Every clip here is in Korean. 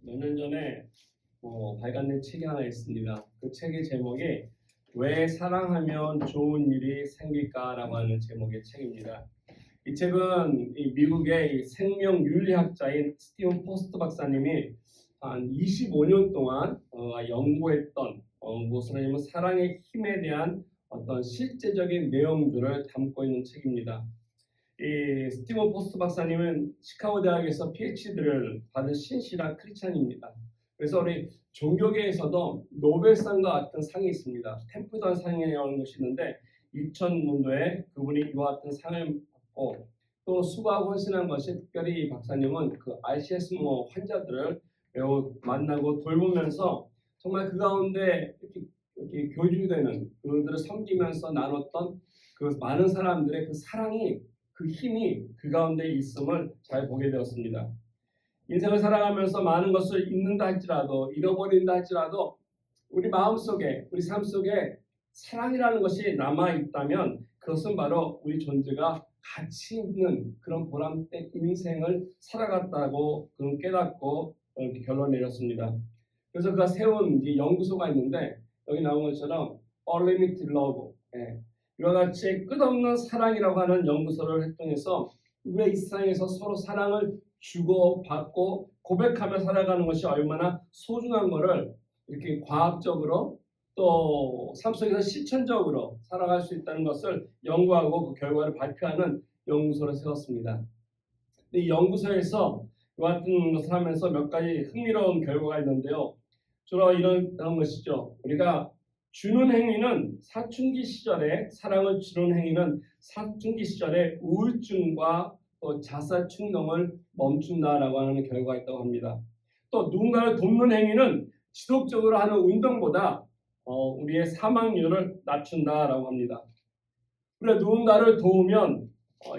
몇 년 전에 발간된 책이 하나 있습니다. 그 책의 제목이 왜 사랑하면 좋은 일이 생길까라고 하는 제목의 책입니다. 이 책은 미국의 생명윤리학자인 스티븐 포스트 박사님이 한 25년 동안 연구했던 무엇이냐면 사랑의 힘에 대한 어떤 실제적인 내용들을 담고 있는 책입니다. 이 스티븐 포스트 박사님은 시카고 대학에서 PhD를 받은 신실한 크리스찬입니다. 그래서 우리 종교계에서도 노벨상과 같은 상이 있습니다. 템플던 상이라는 것이 있는데 2000년도에 그분이 이와 같은 상을 받고 또 수고하고 헌신한 것이 특별히 이 박사님은 그 RCS 환자들을 매우 만나고 돌보면서 정말 그 가운데 이렇게 교주되는 그들을 섬기면서 나눴던 그 많은 사람들의 그 사랑이 그 힘이 그 가운데 있음을 잘 보게 되었습니다. 인생을 살아가면서 많은 것을 잃는다 할지라도 잃어버린다 할지라도 우리 마음속에 우리 삶 속에 사랑이라는 것이 남아있다면 그것은 바로 우리 존재가 가치 있는 그런 보람된 인생을 살아갔다고 그런 깨닫고 이렇게 결론을 내렸습니다. 그래서 그가 세운 연구소가 있는데 여기 나온 것처럼 Unlimited Love, 이와 같이 끝없는 사랑이라고 하는 연구소를 활동해서 우리가 이 세상에서 서로 사랑을 주고받고 고백하며 살아가는 것이 얼마나 소중한 것을 이렇게 과학적으로 또 삶 속에서 실천적으로 살아갈 수 있다는 것을 연구하고 그 결과를 발표하는 연구소를 세웠습니다. 이 연구소에서 이와 같은 것을 하면서 몇 가지 흥미로운 결과가 있는데요. 주로 이런 것이죠. 우리가 주는 행위는 사춘기 시절에 사랑을 주는 행위는 사춘기 시절에 우울증과 또 자살 충동을 멈춘다라고 하는 결과가 있다고 합니다. 또 누군가를 돕는 행위는 지속적으로 하는 운동보다 우리의 사망률을 낮춘다라고 합니다. 우리가 누군가를 도우면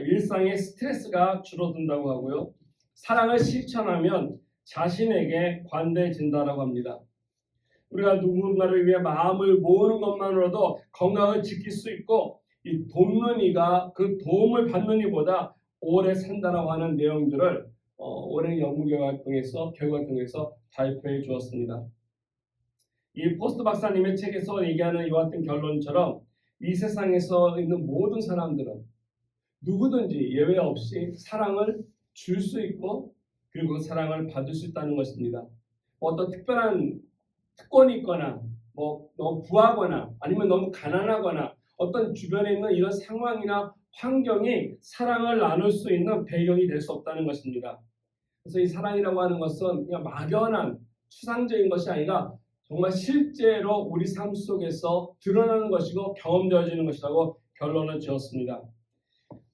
일상의 스트레스가 줄어든다고 하고요. 사랑을 실천하면 자신에게 관대해진다라고 합니다. 우리가 누군가를 위해 마음을 모으는 것만으로도 건강을 지킬 수 있고 이 돕는 이가 그 도움을 받는 이보다 오래 산다라고 하는 내용들을 오랜 연구 결과를 통해서 발표해 주었습니다. 이 포스트 박사님의 책에서 얘기하는 이와 같은 결론처럼 이 세상에서 있는 모든 사람들은 누구든지 예외 없이 사랑을 줄 수 있고 그리고 그 사랑을 받을 수 있다는 것입니다. 어떤 특별한 특권이 있거나 너무 부하거나 아니면 너무 가난하거나 어떤 주변에 있는 이런 상황이나 환경이 사랑을 나눌 수 있는 배경이 될 수 없다는 것입니다. 그래서 이 사랑이라고 하는 것은 그냥 막연한 추상적인 것이 아니라 정말 실제로 우리 삶 속에서 드러나는 것이고 경험되어지는 것이라고 결론을 지었습니다.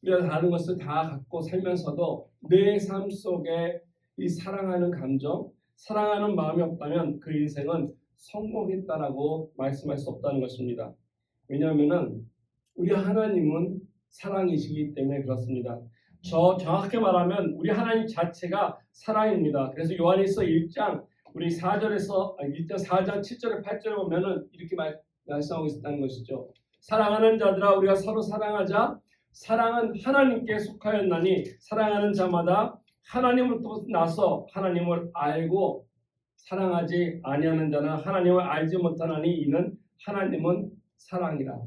우리가 다른 것을 다 갖고 살면서도 내 삶 속에 이 사랑하는 감정, 사랑하는 마음이 없다면 그 인생은 성공했다라고 말씀할 수 없다는 것입니다. 왜냐하면 우리 하나님은 사랑이시기 때문에 그렇습니다. 정확하게 말하면 우리 하나님 자체가 사랑입니다. 그래서 요한일서 1장 우리 4절에서 1장 4장 7절에 8절에 보면은 이렇게 말씀하고 있다는 것이죠. 사랑하는 자들아 우리가 서로 사랑하자. 사랑은 하나님께 속하였나니 사랑하는 자마다 하나님으로부터 나서 하나님을 알고 사랑하지 아니하는 자는 하나님을 알지 못하나니 이는 하나님은 사랑이라.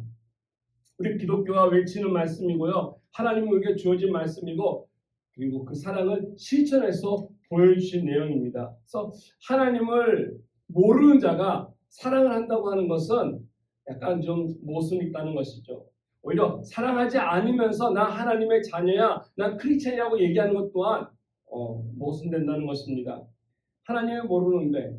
우리 기독교가 외치는 말씀이고요. 하나님이 우리에게 주어진 말씀이고 그리고 그 사랑을 실천해서 보여주신 내용입니다. 그래서 하나님을 모르는 자가 사랑을 한다고 하는 것은 약간 좀 모순이 있다는 것이죠. 오히려 사랑하지 않으면서 나 하나님의 자녀야, 나 크리스찬이라고 얘기하는 것 또한 모순된다는 것입니다. 하나님을 모르는데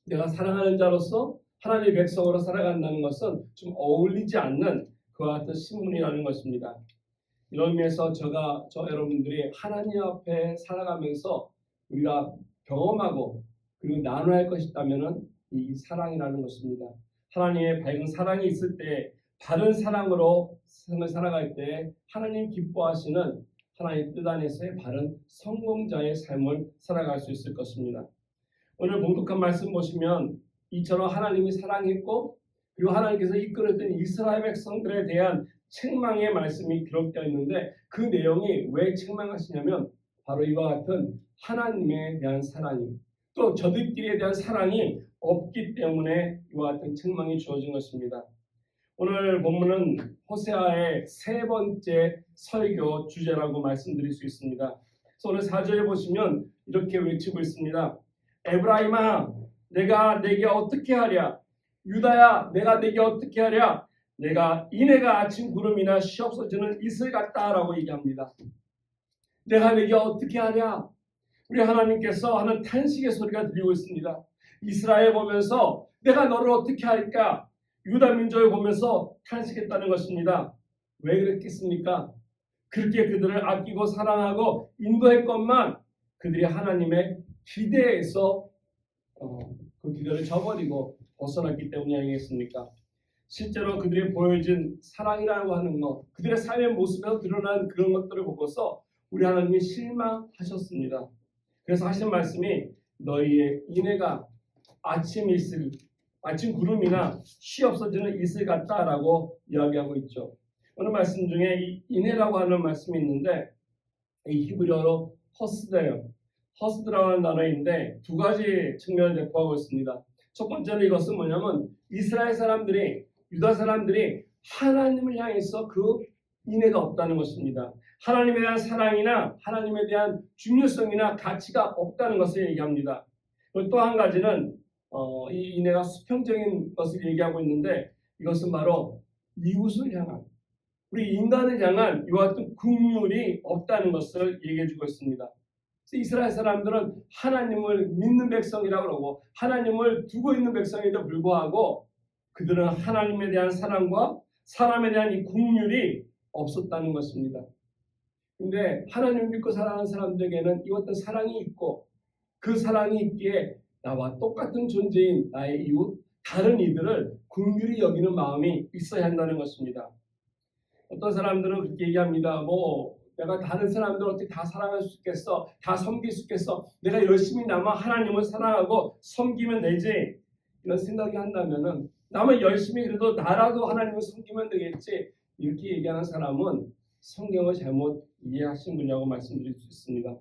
내가 사랑하는 자로서 하나님의 백성으로 살아간다는 것은 좀 어울리지 않는 그와 같은 신문이라는 것입니다. 이런 의미에서 저 여러분들이 하나님 앞에 살아가면서 우리가 경험하고 그리고 나눠야 할 것이 있다면 이 사랑이라는 것입니다. 하나님의 밝은 사랑이 있을 때 바른 사랑으로 삶을 살아갈 때 하나님 기뻐하시는 하나님의 뜻 안에서의 바른 성공자의 삶을 살아갈 수 있을 것입니다. 오늘 봉독한 말씀 보시면 이처럼 하나님이 사랑했고 그리고 하나님께서 이끌었던 이스라엘 백성들에 대한 책망의 말씀이 기록되어 있는데 그 내용이 왜 책망하시냐면 바로 이와 같은 하나님에 대한 사랑이 또 저들끼리에 대한 사랑이 없기 때문에 이와 같은 책망이 주어진 것입니다. 오늘 본문은 호세아의 세 번째 설교 주제라고 말씀드릴 수 있습니다. 그래서 오늘 4절에 보시면 이렇게 외치고 있습니다. 에브라임아, 내가 내게 어떻게 하랴? 유다야, 내가 내게 어떻게 하랴? 내가 이내가 아침 구름이나 쉬없어지는 이슬 같다라고 얘기합니다. 내가 내게 어떻게 하랴? 우리 하나님께서 하는 탄식의 소리가 들리고 있습니다. 이스라엘 보면서 내가 너를 어떻게 할까? 유다 민족을 보면서 탄식했다는 것입니다. 왜 그랬겠습니까? 그렇게 그들을 아끼고 사랑하고 인도했건만 그들이 하나님의 기대에서 그 기대를 저버리고 벗어났기 때문이 아니겠습니까? 실제로 그들이 보여준 사랑이라고 하는 것, 그들의 삶의 모습에서 드러난 그런 것들을 보고서 우리 하나님이 실망하셨습니다. 그래서 하신 말씀이 너희의 인애가 아침 구름이나 쉬 없어지는 이슬 같다라고 이야기하고 있죠. 오늘 말씀 중에 이 인애라고 하는 말씀이 있는데 이 히브리어로 허스드예요. 허스드라고 하는 단어인데 두 가지 측면을 대표하고 있습니다. 첫 번째는 이것은 뭐냐면 이스라엘 사람들이 유다 사람들이 하나님을 향해서 그 인애가 없다는 것입니다. 하나님에 대한 사랑이나 하나님에 대한 중요성이나 가치가 없다는 것을 얘기합니다. 또 한 가지는 이 인애가 수평적인 것을 얘기하고 있는데 이것은 바로 이웃을 향한 우리 인간을 향한 이와 같은 긍휼이 없다는 것을 얘기해주고 있습니다. 이스라엘 사람들은 하나님을 믿는 백성이라고 그러고 하나님을 두고 있는 백성에도 불구하고 그들은 하나님에 대한 사랑과 사람에 대한 이 긍휼이 없었다는 것입니다. 근데 하나님을 믿고 사랑하는 사람들에게는 이 어떤 사랑이 있고 그 사랑이 있기에 나와 똑같은 존재인 나의 이웃, 다른 이들을 긍휼히 여기는 마음이 있어야 한다는 것입니다. 어떤 사람들은 그렇게 얘기합니다. 내가 다른 사람들 어떻게 다 사랑할 수 있겠어? 다 섬길 수 있겠어? 내가 열심히 나만 하나님을 사랑하고 섬기면 되지. 이런 생각이 한다면은 나만 열심히 그래도 나라도 하나님을 섬기면 되겠지. 이렇게 얘기하는 사람은 성경을 잘못 이해하신 분이라고 말씀드릴 수 있습니다.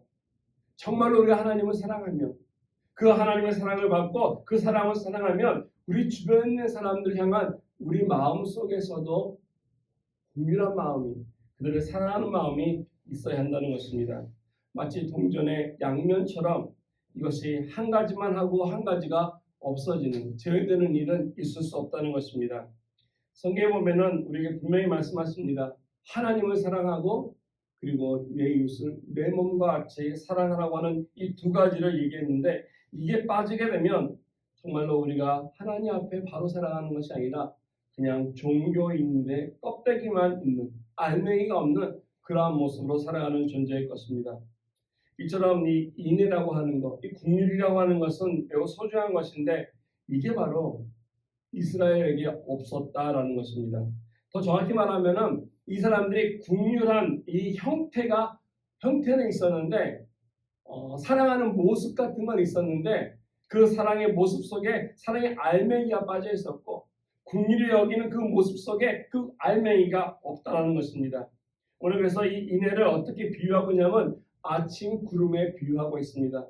정말로 우리가 하나님을 사랑하면 그 하나님의 사랑을 받고 그 사랑을 사랑하면 우리 주변에 있는 사람들 향한 우리 마음 속에서도 긍휼한 마음이 그들을 사랑하는 마음이 있어야 한다는 것입니다. 마치 동전의 양면처럼 이것이 한 가지만 하고 한 가지가 없어지는 제외되는 일은 있을 수 없다는 것입니다. 성경에 보면은 우리에게 분명히 말씀하십니다. 하나님을 사랑하고 그리고 내 이웃을 내 몸과 같이 사랑하라고 하는 이 두 가지를 얘기했는데 이게 빠지게 되면 정말로 우리가 하나님 앞에 바로 사랑하는 것이 아니라 그냥 종교인데 껍데기만 있는 알맹이가 없는 그러한 모습으로 살아가는 존재일 것입니다. 이처럼 이 인애라고 하는 것, 이 긍휼이라고 하는 것은 매우 소중한 것인데 이게 바로 이스라엘에게 없었다라는 것입니다. 더 정확히 말하면은 이 사람들이 긍휼한 이 형태는 있었는데 사랑하는 모습 같은 건 있었는데 그 사랑의 모습 속에 사랑의 알맹이가 빠져 있었고 긍휼히 여기는 그 모습 속에 그 알맹이가 없다라는 것입니다. 오늘 그래서 이 인애를 어떻게 비유하고 있냐면 아침 구름에 비유하고 있습니다.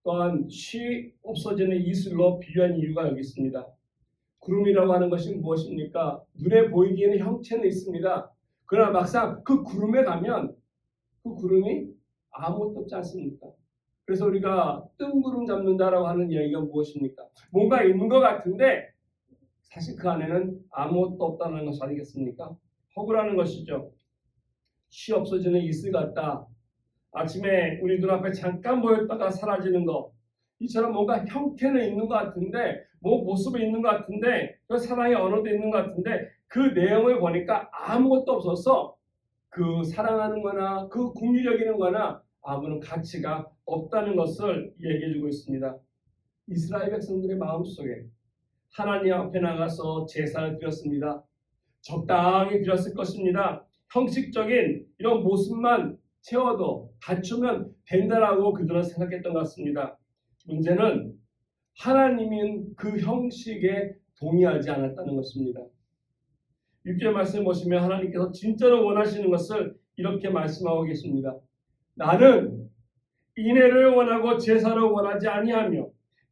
또한 쉬 없어지는 이슬로 비유한 이유가 여기 있습니다. 구름이라고 하는 것이 무엇입니까? 눈에 보이기에는 형체는 있습니다. 그러나 막상 그 구름에 가면 그 구름이 아무것도 없지 않습니까? 그래서 우리가 뜬구름 잡는다라고 하는 이야기가 무엇입니까? 뭔가 있는 것 같은데 사실 그 안에는 아무것도 없다는 것이 아니겠습니까? 허구라는 것이죠. 쉬 없어지는 이슬 같다. 아침에 우리 눈앞에 잠깐 보였다가 사라지는 것. 이처럼 뭔가 형태는 있는 것 같은데 모습이 있는 것 같은데 그 사랑의 언어도 있는 것 같은데 그 내용을 보니까 아무것도 없어서 그 사랑하는 거나 그 긍휼히 여기는 거나 아무런 가치가 없다는 것을 얘기해주고 있습니다. 이스라엘 백성들의 마음속에 하나님 앞에 나가서 제사를 드렸습니다. 적당히 드렸을 것입니다. 형식적인 이런 모습만 채워도 갖추면 된다라고 그들은 생각했던 것 같습니다. 문제는 하나님은 그 형식에 동의하지 않았다는 것입니다. 6절 말씀 보시면 하나님께서 진짜로 원하시는 것을 이렇게 말씀하고 계십니다. 나는 인애를 원하고 제사를 원하지 아니하며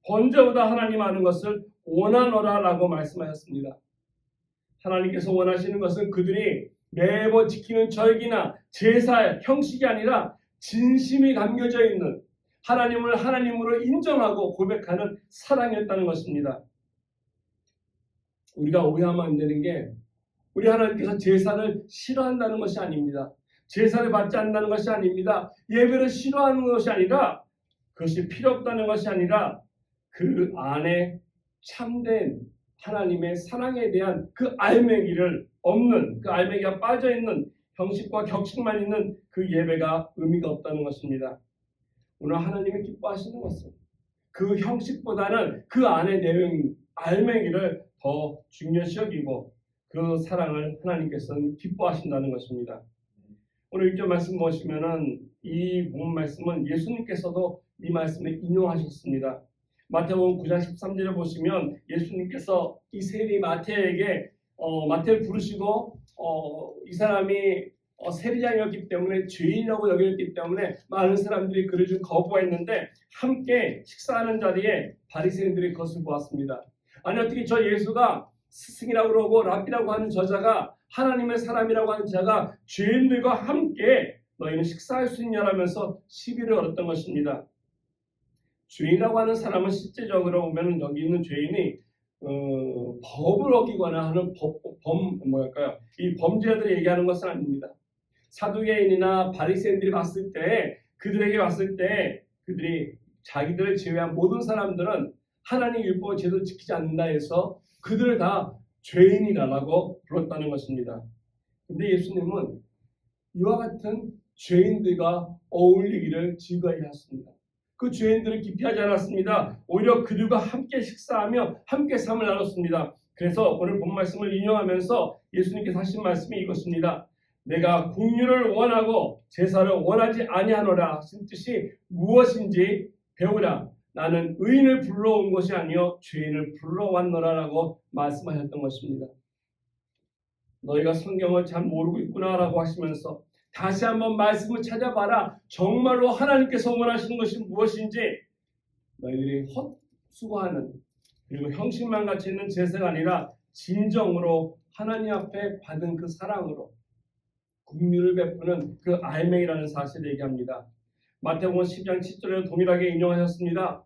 번제보다 하나님 아는 것을 원하노라라고 말씀하셨습니다. 하나님께서 원하시는 것은 그들이 매번 지키는 절기나 제사의 형식이 아니라 진심이 담겨져 있는 하나님을 하나님으로 인정하고 고백하는 사랑이었다는 것입니다. 우리가 오해하면 안 되는 게 우리 하나님께서 제사를 싫어한다는 것이 아닙니다. 제사를 받지 않는다는 것이 아닙니다. 예배를 싫어하는 것이 아니라 그것이 필요 없다는 것이 아니라 그 안에 참된 하나님의 사랑에 대한 그 알맹이를 없는 그 알맹이가 빠져있는 형식과 격식만 있는 그 예배가 의미가 없다는 것입니다. 오늘 하나님이 기뻐하시는 것은 그 형식보다는 그 안에 내용 알맹이를 더 중요시 여기고 그 사랑을 하나님께서는 기뻐하신다는 것입니다. 오늘 1절 말씀 보시면은 이 본 말씀은 예수님께서도 이 말씀을 인용하셨습니다. 마태복음 9장 13절에 보시면 예수님께서 이 세리 마태에게 마태를 부르시고 이 사람이 세리장이었기 때문에 죄인이라고 여겼기 때문에 많은 사람들이 그를 좀 거부했는데 함께 식사하는 자리에 바리새인들이 그것을 보았습니다. 아니 어떻게 저 예수가 스승이라고 그러고 랍비라고 하는 저자가 하나님의 사람이라고 하는 자가 죄인들과 함께 너희는 식사할 수 있냐라면서 시비를 걸었던 것입니다. 죄인이라고 하는 사람은 실제적으로 보면 여기 있는 죄인이 법을 어기거나 하는 이 범죄자들이 얘기하는 것은 아닙니다. 사두개인이나 바리새인들이 봤을 때 그들에게 봤을 때 그들이 자기들을 제외한 모든 사람들은 하나님 율법을 제대로 지키지 않는다 해서 그들을 다 죄인이라고 불렀다는 것입니다. 근데 예수님은 이와 같은 죄인들과 어울리기를 즐거이 하셨습니다. 그 죄인들을 기피하지 않았습니다. 오히려 그들과 함께 식사하며 함께 삶을 나눴습니다. 그래서 오늘 본 말씀을 인용하면서 예수님께서 하신 말씀이 이것입니다. 내가 긍휼을 원하고 제사를 원하지 아니하노라 하신 뜻이 무엇인지 배우라. 나는 의인을 불러온 것이 아니요 죄인을 불러왔노라라고 말씀하셨던 것입니다. 너희가 성경을 잘 모르고 있구나라고 하시면서 다시 한번 말씀을 찾아봐라. 정말로 하나님께서 원하시는 것이 무엇인지 너희들이 헛수고하는 그리고 형식만 같이 있는 제사가 아니라 진정으로 하나님 앞에 받은 그 사랑으로 긍휼을 베푸는 그 알맹이라는 사실을 얘기합니다. 마태복음 10장 7절에 동일하게 인용하셨습니다.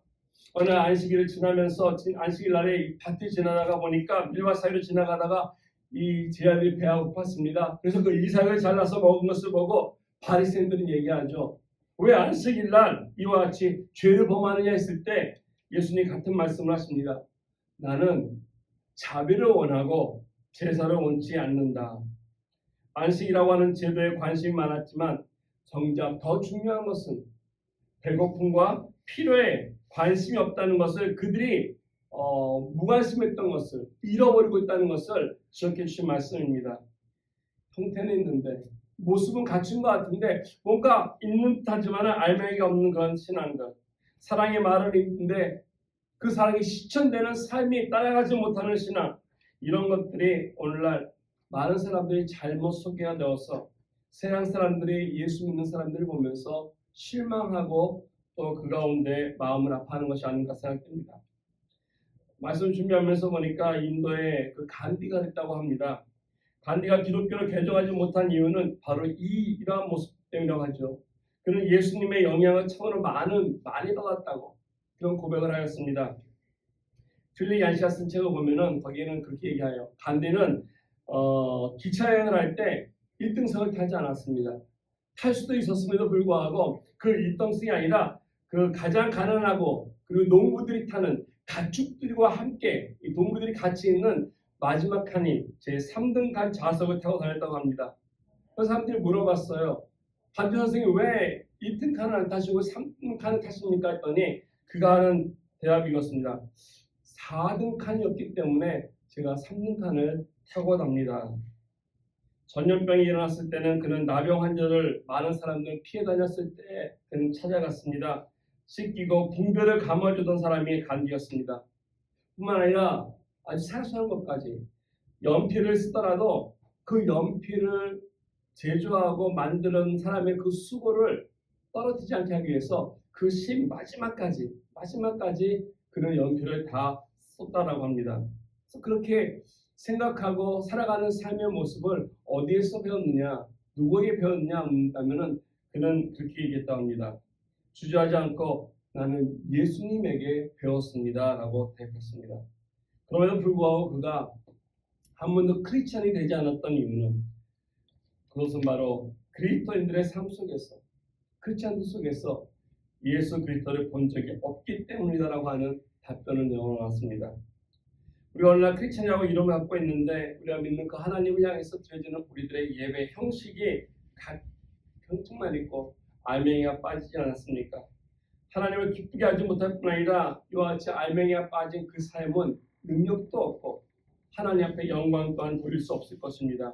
어느 안식일을 지나면서 안식일 날에 밭을 지나다가 보니까 밀밭 사이로 지나가다가 이 제 아들이 배가 고팠습니다. 그래서 그 이삭을 잘라서 먹은 것을 보고 바리새인들은 얘기하죠. 왜 안식일 날 이와 같이 죄를 범하느냐 했을 때 예수님 같은 말씀을 하십니다. 나는 자비를 원하고 제사를 원치 않는다. 안식이라고 하는 제도에 관심이 많았지만 정작 더 중요한 것은 배고픔과 필요에 관심이 없다는 것을 그들이 무관심했던 것을 잃어버리고 있다는 것을 지적해 주신 말씀입니다. 형태는 있는데 모습은 갖춘 것 같은데 뭔가 있는 듯하지만 알맹이가 없는 그런 신앙들, 사랑의 말을 읽는데 그 사랑이 실천되는 삶이 따라가지 못하는 신앙, 이런 것들이 오늘날 많은 사람들이 잘못 소개가 되어서 세상 사람들이 예수 믿는 사람들을 보면서 실망하고 또 그 가운데 마음을 아파하는 것이 아닌가 생각됩니다. 말씀 준비하면서 보니까 인도에 그 간디가 됐다고 합니다. 간디가 기독교를 개종하지 못한 이유는 바로 이러한 모습 때문이라고 하죠. 그는 예수님의 영향을 처음으로 많이 받았다고 그런 고백을 하였습니다. 필리 얀시가 쓴 책을 보면은 거기에는 그렇게 얘기해요. 간디는 기차 여행을 할 때 1등석을 타지 않았습니다. 탈 수도 있었음에도 불구하고 그 1등석이 아니라 그 가장 가난하고 그리고 농부들이 타는 가축들과 함께 이 동물들이 같이 있는 마지막 칸인 제3등 칸 좌석을 타고 다녔다고 합니다. 그래서 사람들이 물어봤어요. 간디 선생님 왜 1등 칸을 안 타시고 3등 칸을 타십니까? 했더니 그가 하는 대답이 이것입니다. 4등 칸이었기 때문에 제가 3등 칸을 타고 답니다. 전염병이 일어났을 때는 그는 나병 환자를 많은 사람들 피해 다녔을 때 그는 찾아갔습니다. 씻기고 붕대를 감아주던 사람이 간디였습니다. 뿐만 아니라 아주 사소한 것까지 연필을 쓰더라도 그 연필을 제조하고 만드는 사람의 그 수고를 떨어지지 않게 하기 위해서 그 심 마지막까지 그런 연필을 다 쏟다라고 합니다. 그래서 그렇게 생각하고 살아가는 삶의 모습을 어디에서 배웠느냐, 누구에게 배웠느냐 하면은 그는 그렇게 얘기했다고 합니다. 주저하지 않고 나는 예수님에게 배웠습니다라고 대답했습니다. 그럼에도 불구하고 그가 한 번도 크리스천이 되지 않았던 이유는 그것은 바로 그리스도인들의 삶 속에서 크리스천들 속에서 예수 그리스도를 본 적이 없기 때문이다라고 하는 답변을 내어놨습니다. 우리가 오늘날 크리스천이라고 이름을 갖고 있는데 우리가 믿는 그 하나님을 향해서 드려지는 우리들의 예배 형식이 각 형식만 있고 알맹이가 빠지지 않았습니까? 하나님을 기쁘게 하지 못할 뿐 아니라 이와 같이 알맹이가 빠진 그 삶은 능력도 없고 하나님 앞에 영광 또한 돌릴 수 없을 것입니다.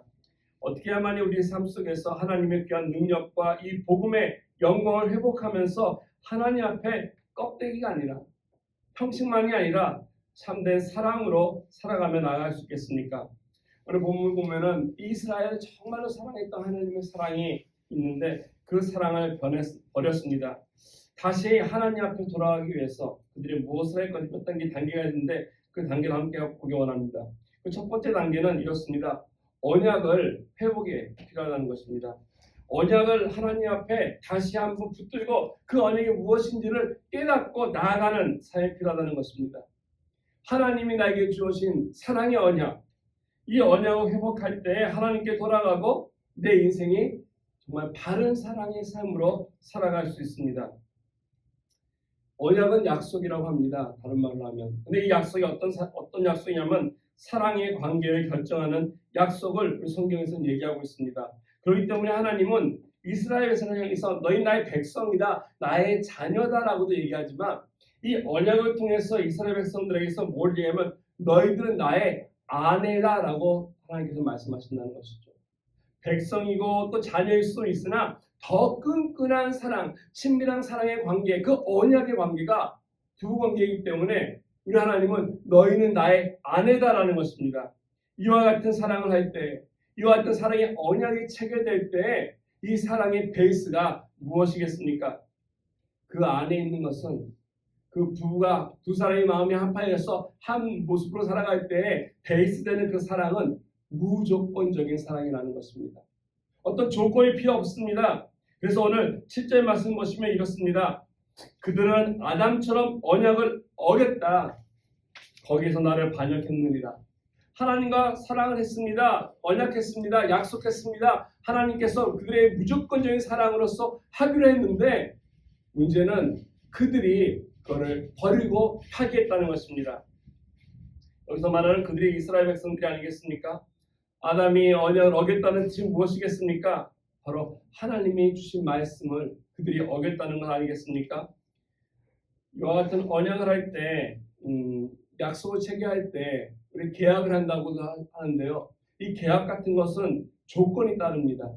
어떻게 해야만이 우리 삶 속에서 하나님의 귀한 능력과 이 복음의 영광을 회복하면서 하나님 앞에 껍데기가 아니라 형식만이 아니라 참된 사랑으로 살아가며 나아갈 수 있겠습니까? 오늘 본문을 보면은 이스라엘을 정말로 사랑했던 하나님의 사랑이 있는데 그 사랑을 버렸습니다. 다시 하나님 앞에 돌아가기 위해서 그들이 무엇을 할 것인지 몇 단계가 있는데 그 단계를 함께 보기 원합니다. 그 첫 번째 단계는 이렇습니다. 언약을 회복에 필요하다는 것입니다. 언약을 하나님 앞에 다시 한번 붙들고 그 언약이 무엇인지를 깨닫고 나아가는 삶이 필요하다는 것입니다. 하나님이 나에게 주어진 사랑의 언약, 이 언약을 회복할 때 하나님께 돌아가고 내 인생이 정말 바른 사랑의 삶으로 살아갈 수 있습니다. 언약은 약속이라고 합니다. 다른 말로 하면. 근데 이 약속이 어떤 약속이냐면 사랑의 관계를 결정하는 약속을 우리 성경에서는 얘기하고 있습니다. 그렇기 때문에 하나님은 이스라엘 백성을 향해서 너희 나의 백성이다, 나의 자녀다라고도 얘기하지만 이 언약을 통해서 이스라엘 백성들에게서 뭘 얘기하면 너희들은 나의 아내다라고 하나님께서 말씀하신다는 것이죠. 백성이고 또 자녀일 수 있으나 더 끈끈한 사랑, 친밀한 사랑의 관계, 그 언약의 관계가 부부관계이기 때문에 우리 하나님은 너희는 나의 아내다라는 것입니다. 이와 같은 사랑을 할 때, 이와 같은 사랑의 언약이 체결될 때 이 사랑의 베이스가 무엇이겠습니까? 그 안에 있는 것은 그 부부가 두 사람의 마음이 한파해서 한 모습으로 살아갈 때 베이스되는 그 사랑은 무조건적인 사랑이라는 것입니다. 어떤 조건이 필요 없습니다. 그래서 오늘 7절 말씀 보시면 이렇습니다. 그들은 아담처럼 언약을 어겼다. 거기서 나를 반역했느니라. 하나님과 사랑을 했습니다. 언약했습니다. 약속했습니다. 하나님께서 그들의 무조건적인 사랑으로서 하기로 했는데 문제는 그들이 그것을 버리고 파기했다는 것입니다. 여기서 말하는 그들이 이스라엘 백성들이 아니겠습니까? 아담이 언약을 어겼다는 뜻이 무엇이겠습니까? 바로 하나님이 주신 말씀을 그들이 어겼다는 것 아니겠습니까? 이와 같은 언약을 할 때, 약속을 체결할 때 우리 계약을 한다고 하는데요. 이 계약 같은 것은 조건이 따릅니다.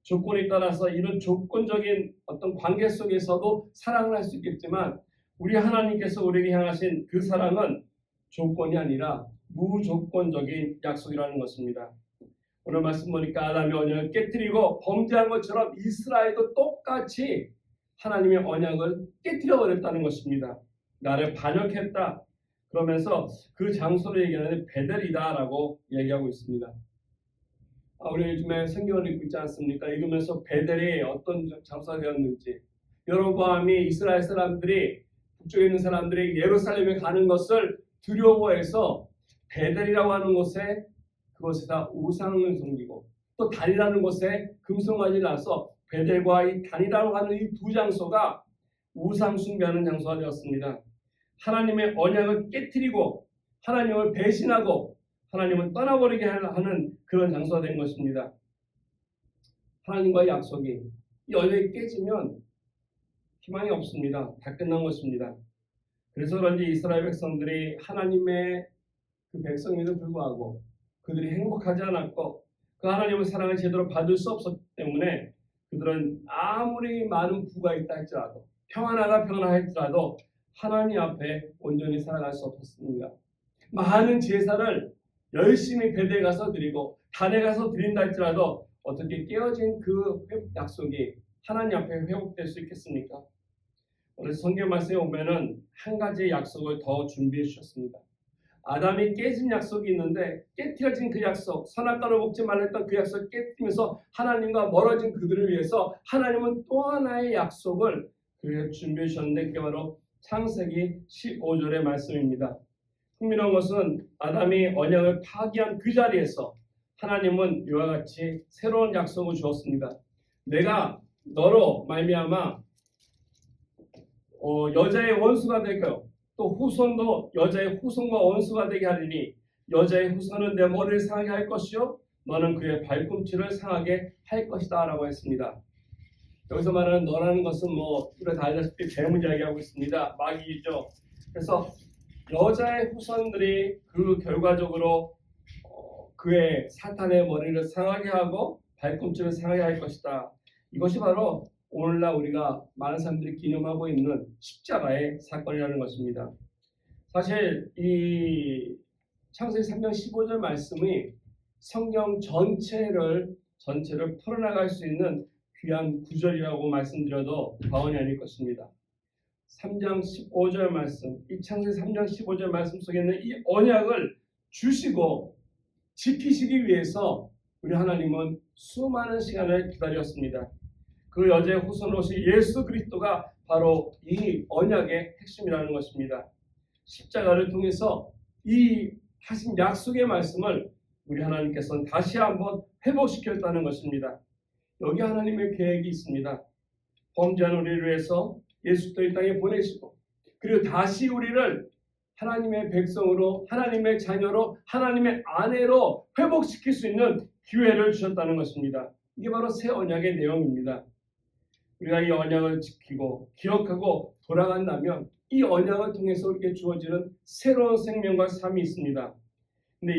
조건에 따라서 이런 조건적인 어떤 관계 속에서도 사랑을 할 수 있겠지만 우리 하나님께서 우리에게 향하신 그 사랑은 조건이 아니라 무조건적인 약속이라는 것입니다. 오늘 말씀 보니까 아담이 언약을 깨뜨리고 범죄한 것처럼 이스라엘도 똑같이 하나님의 언약을 깨뜨려 버렸다는 것입니다. 나를 반역했다. 그러면서 그 장소를 얘기하는 베델이다라고 얘기하고 있습니다. 우리 요즘에 성경을 읽고 있지 않습니까? 읽으면서 베델이 어떤 장소가 되었는지, 여로보암이 이스라엘 사람들이 북쪽에 있는 사람들이 예루살렘에 가는 것을 두려워해서 베델이라고 하는 곳에 그곳에다 우상을 섬기고 또 단이라는 곳에 금송아지를 낳아서 베델과 이 단이라고 하는 이 두 장소가 우상 숭배하는 장소가 되었습니다. 하나님의 언약을 깨뜨리고 하나님을 배신하고 하나님을 떠나버리게 하는 그런 장소가 된 것입니다. 하나님과의 약속이 이 언약이 깨지면 희망이 없습니다. 다 끝난 것입니다. 그래서 그런지 이스라엘 백성들이 하나님의 그 백성에도 불구하고 그들이 행복하지 않았고 그 하나님의 사랑을 제대로 받을 수 없었기 때문에 그들은 아무리 많은 부가 있다 할지라도 평안하다 할지라도 하나님 앞에 온전히 살아갈 수 없었습니다. 많은 제사를 열심히 베델에 가서 드리고 단에 가서 드린다 할지라도 어떻게 깨어진 그 약속이 하나님 앞에 회복될 수 있겠습니까? 오늘 성경 말씀에 보면은 한 가지 약속을 더 준비해 주셨습니다. 아담이 깨진 약속이 있는데 깨트려진 그 약속, 선악과를 먹지 말랬던 그 약속을 깨뜨리면서 하나님과 멀어진 그들을 위해서 하나님은 또 하나의 약속을 준비해 주셨는데 그게 바로 창세기 15절의 말씀입니다. 흥미로운 것은 아담이 언약을 파기한 그 자리에서 하나님은 이와 같이 새로운 약속을 주었습니다. 내가 너로 말미암아 여자의 원수가 되고 또 후손도 여자의 후손과 원수가 되게 하리니 여자의 후손은 내 머리를 상하게 할 것이요 너는 그의 발꿈치를 상하게 할 것이다 라고 했습니다. 여기서 말하는 너라는 것은 우리가 다 알다시피 뱀을 이야기하고 있습니다. 마귀이죠. 그래서 여자의 후손들이 그 결과적으로 그의 사탄의 머리를 상하게 하고 발꿈치를 상하게 할 것이다. 이것이 바로 오늘날 우리가 많은 사람들이 기념하고 있는 십자가의 사건이라는 것입니다. 사실 이 창세기 3장 15절 말씀이 성경 전체를 풀어나갈 수 있는 귀한 구절이라고 말씀드려도 과언이 아닐 것입니다. 3장 15절 말씀, 이 창세기 3장 15절 말씀 속에 있는 이 언약을 주시고 지키시기 위해서 우리 하나님은 수많은 시간을 기다렸습니다. 그 여자의 후손으로서 예수 그리스도가 바로 이 언약의 핵심이라는 것입니다. 십자가를 통해서 이 하신 약속의 말씀을 우리 하나님께서는 다시 한번 회복시켰다는 것입니다. 여기 하나님의 계획이 있습니다. 범죄한 우리를 위해서 예수 그리스도 이 땅에 보내시고 그리고 다시 우리를 하나님의 백성으로 하나님의 자녀로 하나님의 아내로 회복시킬 수 있는 기회를 주셨다는 것입니다. 이게 바로 새 언약의 내용입니다. 우리가 이 언약을 지키고 기억하고 돌아간다면 이 언약을 통해서 우리에게 주어지는 새로운 생명과 삶이 있습니다. 근데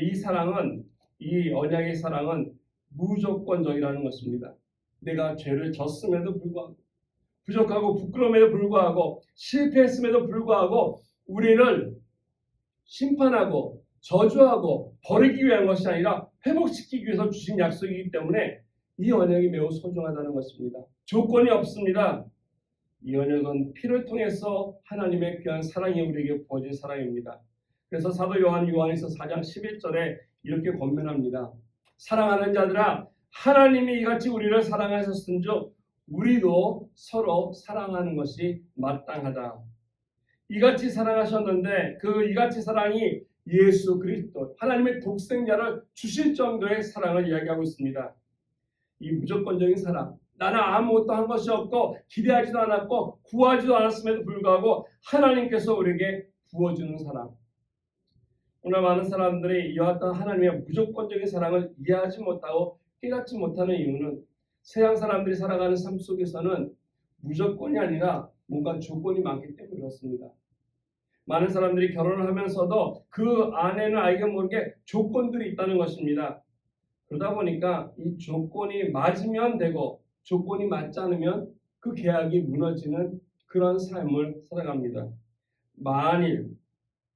이 언약의 사랑은 무조건적이라는 것입니다. 내가 죄를 졌음에도 불구하고 부족하고 부끄러움에도 불구하고 실패했음에도 불구하고 우리를 심판하고 저주하고 버리기 위한 것이 아니라 회복시키기 위해서 주신 약속이기 때문에 이 언약이 매우 소중하다는 것입니다. 조건이 없습니다. 이 언약은 피를 통해서 하나님의 귀한 사랑이 우리에게 부어진 사랑입니다. 그래서 사도 요한일서 4장 11절에 이렇게 권면합니다. 사랑하는 자들아 하나님이 이같이 우리를 사랑하셨은즉 우리도 서로 사랑하는 것이 마땅하다. 이같이 사랑하셨는데 그 이같이 사랑이 예수 그리스도 하나님의 독생자를 주실 정도의 사랑을 이야기하고 있습니다. 이 무조건적인 사랑, 나는 아무것도 한 것이 없고 기대하지도 않았고 구하지도 않았음에도 불구하고 하나님께서 우리에게 부어주는 사랑. 오늘 많은 사람들이 이와 같은 하나님의 무조건적인 사랑을 이해하지 못하고 깨닫지 못하는 이유는 세상 사람들이 살아가는 삶 속에서는 무조건이 아니라 뭔가 조건이 많기 때문에 그렇습니다. 많은 사람들이 결혼을 하면서도 그 안에는 알게 모르게 조건들이 있다는 것입니다. 그러다 보니까 이 조건이 맞으면 되고 조건이 맞지 않으면 그 계약이 무너지는 그런 삶을 살아갑니다. 만일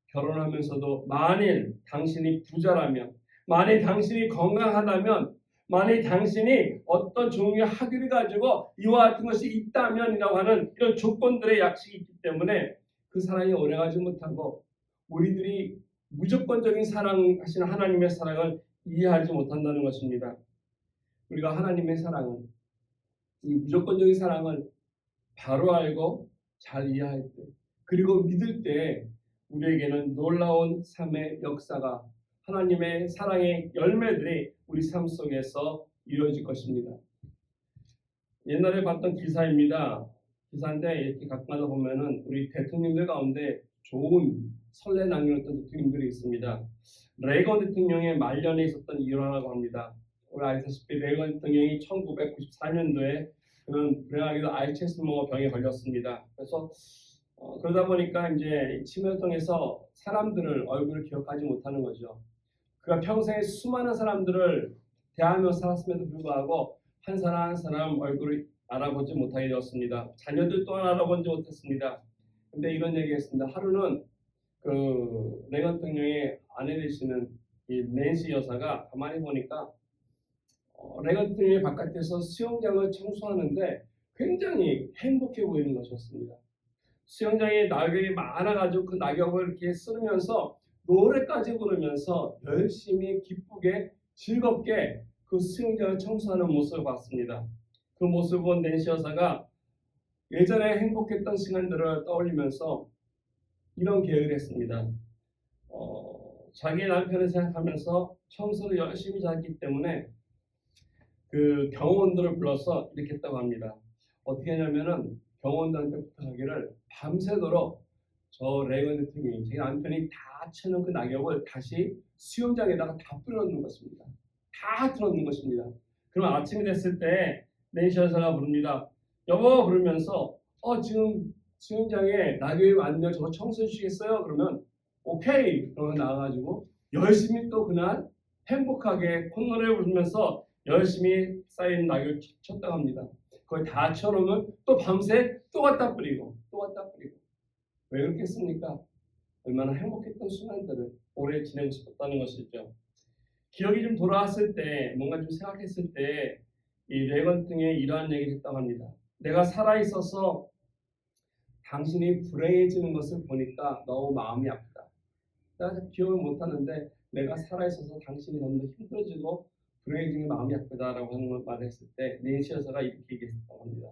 결혼하면서도 만일 당신이 부자라면 만일 당신이 건강하다면 만일 당신이 어떤 종류의 학위를 가지고 이와 같은 것이 있다면이라고 하는 이런 조건들의 약식이 있기 때문에 그 사랑이 오래가지 못하고 우리들이 무조건적인 사랑하시는 하나님의 사랑을 이해하지 못한다는 것입니다. 우리가 하나님의 사랑은 이 무조건적인 사랑을 바로 알고 잘 이해할 때 그리고 믿을 때 우리에게는 놀라운 삶의 역사가 하나님의 사랑의 열매들이 우리 삶 속에서 이루어질 것입니다. 옛날에 봤던 기사입니다. 기사인데 이렇게 가끔가다 보면은 우리 대통령들 가운데 좋은 설레낭이었던 대통령들이 있습니다. 레이건 대통령의 말년에 있었던 일화라고 합니다. 우리 아시다시피 레이건 대통령이 1994년도에 그런 불행하게도 알츠하이머 병에 걸렸습니다. 그래서 그러다 보니까 이제 치매를 통해서 사람들을 얼굴을 기억하지 못하는 거죠. 그가 평생에 수많은 사람들을 대하며 살았음에도 불구하고 한 사람 한 사람 얼굴을 알아보지 못하게 되었습니다. 자녀들 또한 알아보지 못했습니다. 근데 이런 얘기했습니다. 하루는 그 레이건 대통령의 아내 되시는 이 낸시 여사가 가만히 보니까 레이건 대통령이 바깥에서 수영장을 청소하는데 굉장히 행복해 보이는 것이었습니다. 수영장에 낙엽이 많아가지고 그 낙엽을 이렇게 쓸으면서 노래까지 부르면서 열심히 기쁘게 즐겁게 그 수영장을 청소하는 모습을 봤습니다. 그 모습을 본 낸시 여사가 예전에 행복했던 시간들을 떠올리면서 이런 계획을 했습니다. 자기 남편을 생각하면서 청소를 열심히 잘했기 때문에 그 경호원들을 불러서 이렇게 했다고 합니다. 어떻게 하냐면은 경호원들한테 부탁하기를 밤새도록 저 레이건 대통령이 자기 남편이 다 쳐놓은 그 낙엽을 다시 수영장에다가 다 뿌려놓는 것입니다. 다 틀어놓는 것입니다. 그럼 아침이 됐을 때 낸시 여사가 부릅니다. 여보 부르면서 지금 수영장에 낙엽이 많네요. 저거 청소해 주시겠어요? 그러면 오케이. 그러면 나와가지고 열심히 또 그날 행복하게 콧노래를 부르면서 열심히 쌓인 낙엽을 쳤다고 합니다. 거의 다 쳐놓으면 또 밤새 또 갖다 뿌리고 또 갖다 뿌리고. 왜 그렇게 했습니까? 얼마나 행복했던 순간들을 오래 지내고 싶었다는 것이죠. 기억이 좀 돌아왔을 때 뭔가 좀 생각했을 때 이 레건 등의 이러한 얘기를 했다고 합니다. 내가 살아있어서 당신이 불행해지는 것을 보니까 너무 마음이 아프다. 내가 기억을 못하는데 내가 살아있어서 당신이 너무 힘들어지고 불행해지는 게 마음이 아프다라고 하는 말을 했을 때 낸시 여사가 이렇게 얘기했다고 합니다.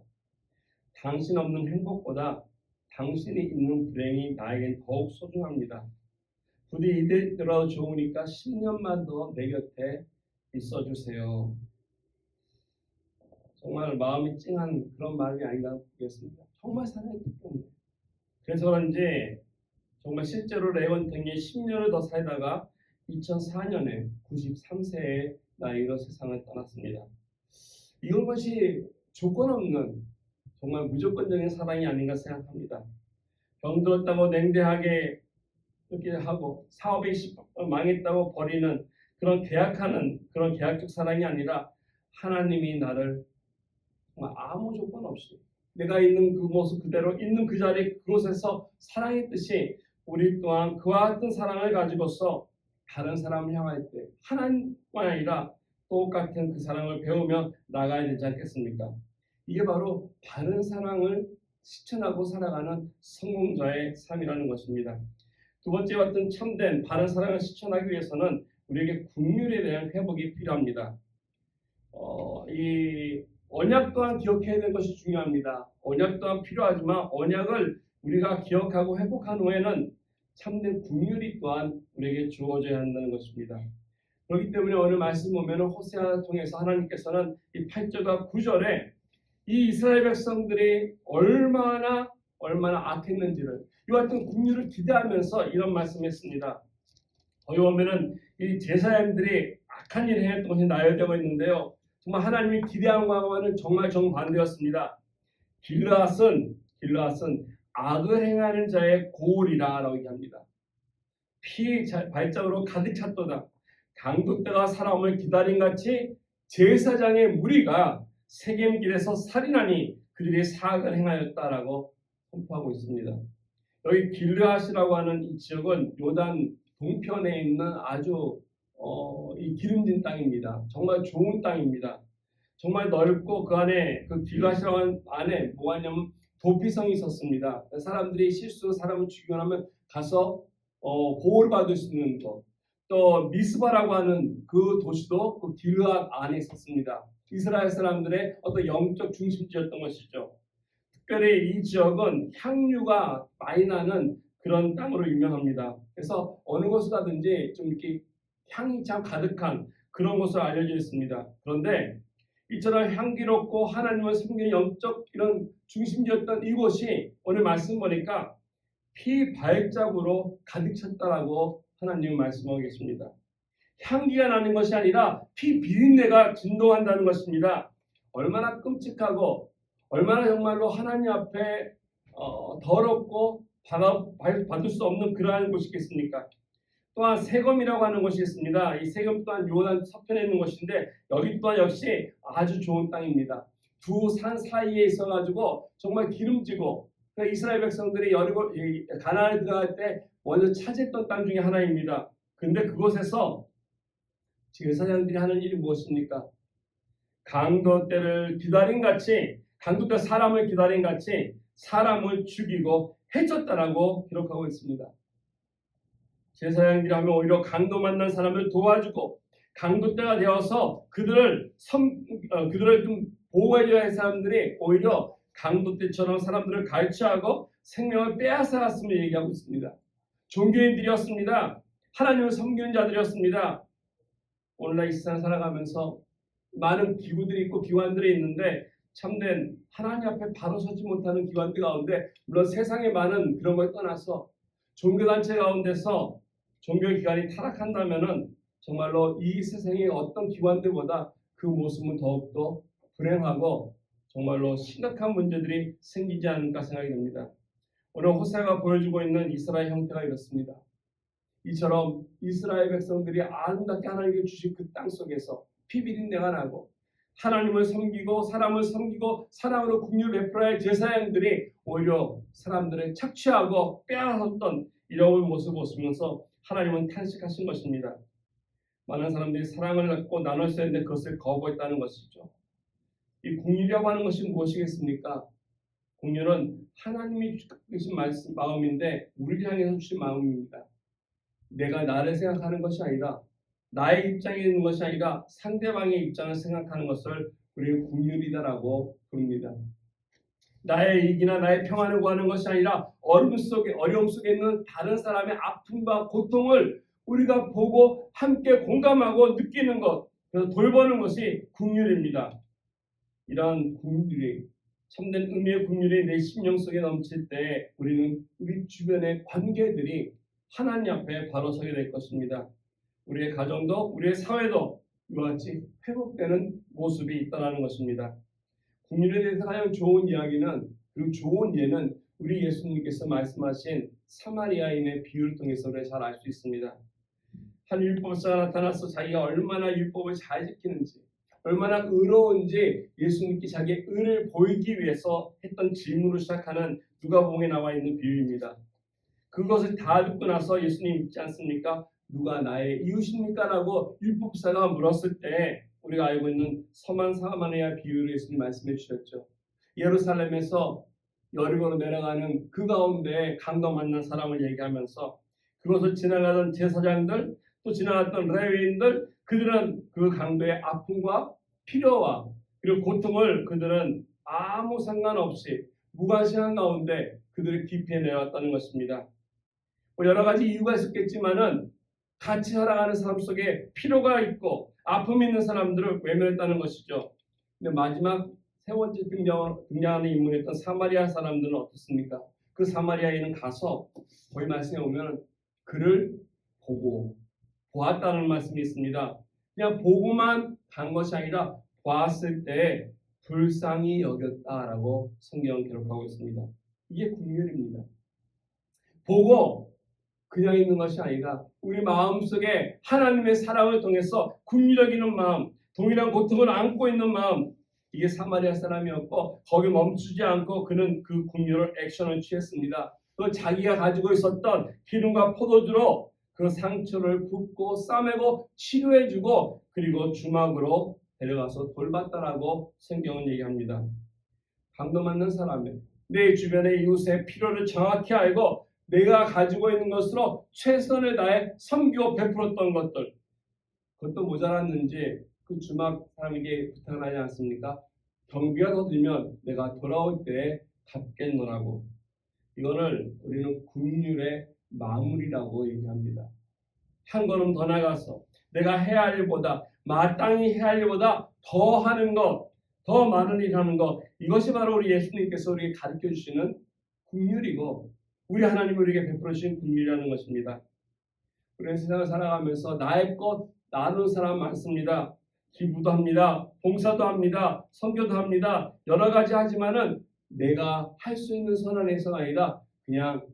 당신 없는 행복보다 당신이 있는 불행이 나에겐 더욱 소중합니다. 부디 이들 들어 좋으니까 10년만 더 내 곁에 있어주세요. 정말 마음이 찡한 그런 말이 아닌가 보겠습니다. 정말 사랑했기 때문에. 그래서 그런지 정말 실제로 레건 등이 10년을 더 살다가 2004년에 93세의 나이로 세상을 떠났습니다. 이것이 조건 없는 정말 무조건적인 사랑이 아닌가 생각합니다. 병들었다고 냉대하게 이렇게 하고 사업이 망했다고 버리는 그런 계약하는 그런 계약적 사랑이 아니라 하나님이 나를 정말 아무 조건 없이 내가 있는 그 모습 그대로 있는 그 자리 그곳에서 사랑했듯이 우리 또한 그와 같은 사랑을 가지고서 다른 사람을 향할 때 하나님뿐 아니라 똑같은 그 사랑을 배우며 나가야 되지 않겠습니까? 이게 바로 바른 사랑을 실천하고 살아가는 성공자의 삶이라는 것입니다. 두 번째 같은 참된 바른 사랑을 실천하기 위해서는 우리에게 긍휼에 대한 회복이 필요합니다. 이 언약 또한 기억해야 되는 것이 중요합니다. 언약 또한 필요하지만 언약을 우리가 기억하고 회복한 후에는 참된 긍휼이 또한 우리에게 주어져야 한다는 것입니다. 그렇기 때문에 오늘 말씀 보면 호세아를 통해서 하나님께서는 이 8절과 9절에 이 이스라엘 백성들이 얼마나 악했는지를 이와 같은 긍휼을 기대하면서 이런 말씀했습니다. 거기 보면은 이 제사장들이 악한 일을 했던 것이 나열되고 있는데요. 정말 하나님이 기대한 것과는 정말 정반대였습니다. 길르앗은 악을 행하는 자의 고울이라라고 얘기합니다. 피 발자국으로 가득 찼도다. 강도떼가 사람을 기다린 같이 제사장의 무리가 세겜길에서 살인하니 그들이 사악을 행하였다라고 선포하고 있습니다. 여기 길르앗이라고 하는 이 지역은 요단 동편에 있는 아주 이 기름진 땅입니다. 정말 좋은 땅입니다. 정말 넓고 그 안에 그 길르앗이라고 하는 안에 뭐가 있냐면 도피성이 있었습니다. 사람들이 실수로 사람을 죽이거나 하면 가서 보호를 받을 수 있는 것. 또 미스바라고 하는 그 도시도 그 길르앗 안에 있었습니다. 이스라엘 사람들의 어떤 영적 중심지였던 것이죠. 특별히 이 지역은 향유가 많이 나는 그런 땅으로 유명합니다. 그래서 어느 곳을 가든지 좀 이렇게 향이 참 가득한 그런 곳으로 알려져 있습니다. 그런데 이처럼 향기롭고 하나님을 섬기는 영적 이런 중심지였던 이곳이 오늘 말씀 보니까 피 발자국으로 가득 찼다라고 하나님은 말씀하고 계십니다. 향기가 나는 것이 아니라 피 비린내가 진동한다는 것입니다. 얼마나 끔찍하고 얼마나 정말로 하나님 앞에 더럽고 받을 수 없는 그러한 곳이겠습니까? 또한 세검이라고 하는 곳이 있습니다. 이 세검 또한 요단 서편에 있는 곳인데 여기 또한 역시 아주 좋은 땅입니다. 두 산 사이에 있어가지고 정말 기름지고 이스라엘 백성들이 여리고 가나안에 들어갈 때 먼저 차지했던 땅 중에 하나입니다. 그런데 그곳에서 제사장들이 하는 일이 무엇입니까? 강도떼를 기다린 같이 강도떼 사람을 기다린 같이 사람을 죽이고 해쳤다라고 기록하고 있습니다. 제사장들이 하면 오히려 강도 만난 사람을 도와주고 강도 때가 되어서 그들을 좀 보호해줘야 할 사람들이 오히려 강도 때처럼 사람들을 갈취하고 생명을 빼앗아갔음을 얘기하고 있습니다. 종교인들이었습니다. 하나님을 섬기는 자들이었습니다. 오늘날 이 세상 살아가면서 많은 기구들이 있고 기관들이 있는데 참된 하나님 앞에 바로 서지 못하는 기관들 가운데 물론 세상에 많은 그런 걸 떠나서 종교단체 가운데서 종교기관이 타락한다면은 정말로 이 세상의 어떤 기관들보다 그 모습은 더욱더 불행하고 정말로 심각한 문제들이 생기지 않을까 생각이 듭니다. 오늘 호세아가 보여주고 있는 이스라엘 형태가 이렇습니다. 이처럼 이스라엘 백성들이 아름답게 하나님께 주신 그 땅 속에서 피비린내가 나고 하나님을 섬기고 사람을 섬기고 사랑으로 국률 베풀어야 할 제사장들이 오히려 사람들을 착취하고 빼앗았던 이런 모습을 보시면서 하나님은 탄식하신 것입니다. 많은 사람들이 사랑을 갖고 나눌 수 있는데 그것을 거부했다는 것이죠. 이 국률이라고 하는 것이 무엇이겠습니까? 국률은 하나님이 주신 마음인데 우리를 향해서 주신 마음입니다. 내가 나를 생각하는 것이 아니라 나의 입장에 있는 것이 아니라 상대방의 입장을 생각하는 것을 우리는 국률이다라고 부릅니다. 나의 이익이나 나의 평안을 구하는 것이 아니라 어려움 속에 있는 다른 사람의 아픔과 고통을 우리가 보고 함께 공감하고 느끼는 것, 그래서 돌보는 것이 국률입니다. 이러한 국률이 참된 의미의 국률이 내 심령 속에 넘칠 때 우리는 우리 주변의 관계들이 하나님 앞에 바로 서게 될 것입니다. 우리의 가정도 우리의 사회도 이와 같이 회복되는 모습이 있다는 것입니다. 국률에 대해서 가장 좋은 이야기는 그리고 좋은 예는 우리 예수님께서 말씀하신 사마리아인의 비유를 통해서 우리가 잘 알 수 있습니다. 한 율법사가 나타나서 자기가 얼마나 율법을 잘 지키는지 얼마나 의로운지 예수님께 자기의 의를 보이기 위해서 했던 질문으로 시작하는 누가복음에 나와 있는 비유입니다. 그것을 다 듣고 나서 예수님 묻지 않습니까? 누가 나의 이웃입니까? 라고 율법사가 물었을 때 우리가 알고 있는 서만 사마리아 비유를 예수님 말씀해 주셨죠. 예루살렘에서 여리고로 내려가는 그 가운데 강도 만난 사람을 얘기하면서 그것을 지나가던 제사장들 또 지나갔던 레위인들 그들은 그 강도의 아픔과 필요와 그리고 고통을 그들은 아무 상관없이 무관심한 가운데 그들을 기피해 내왔다는 것입니다. 여러 가지 이유가 있었겠지만은 같이 살아가는 삶 속에 필요가 있고 아픔이 있는 사람들을 외면했다는 것이죠. 근데 마지막 세 번째 등장하는 인물이었던 사마리아 사람들은 어떻습니까? 그 사마리아인은 가서 거기 말씀에 보면 그를 보고 보았다는 말씀이 있습니다. 그냥 보고만 간 것이 아니라 보았을 때 불쌍히 여겼다라고 성경은 기록하고 있습니다. 이게 국률입니다. 보고 그냥 있는 것이 아니라 우리 마음속에 하나님의 사랑을 통해서 국률력 있는 마음, 동일한 고통을 안고 있는 마음, 이게 사마리아 사람이었고 거기 멈추지 않고 그는 그 국률을 액션을 취했습니다. 또 자기가 가지고 있었던 기름과 포도주로 그 상처를 붓고 싸매고 치료해주고 그리고 주막으로 데려가서 돌봤다라고 성경은 얘기합니다. 강도 맞는 사람의 내 주변의 이웃의 필요를 정확히 알고 내가 가지고 있는 것으로 최선을 다해 섬기고 베풀었던 것들 그것도 모자랐는지 그 주막 사람에게 부탁을 하지 않습니까? 경비가 더 들면 내가 돌아올 때 갚겠노라고. 이거를 우리는 국률의 마무리라고 얘기합니다. 한 걸음 더 나가서 내가 해야 할 일보다 마땅히 해야 할 일보다 더 하는 것, 더 많은 일 하는 것 이것이 바로 우리 예수님께서 우리에게 가르쳐 주시는 국률이고 우리 하나님이 우리에게 베풀어 주신 국률이라는 것입니다. 우리는 세상을 살아가면서 나의 것 나누는 사람 많습니다. 기부도 합니다. 봉사도 합니다. 선교도 합니다. 여러 가지 하지만은 내가 할 수 있는 선언에서가 아니라 그냥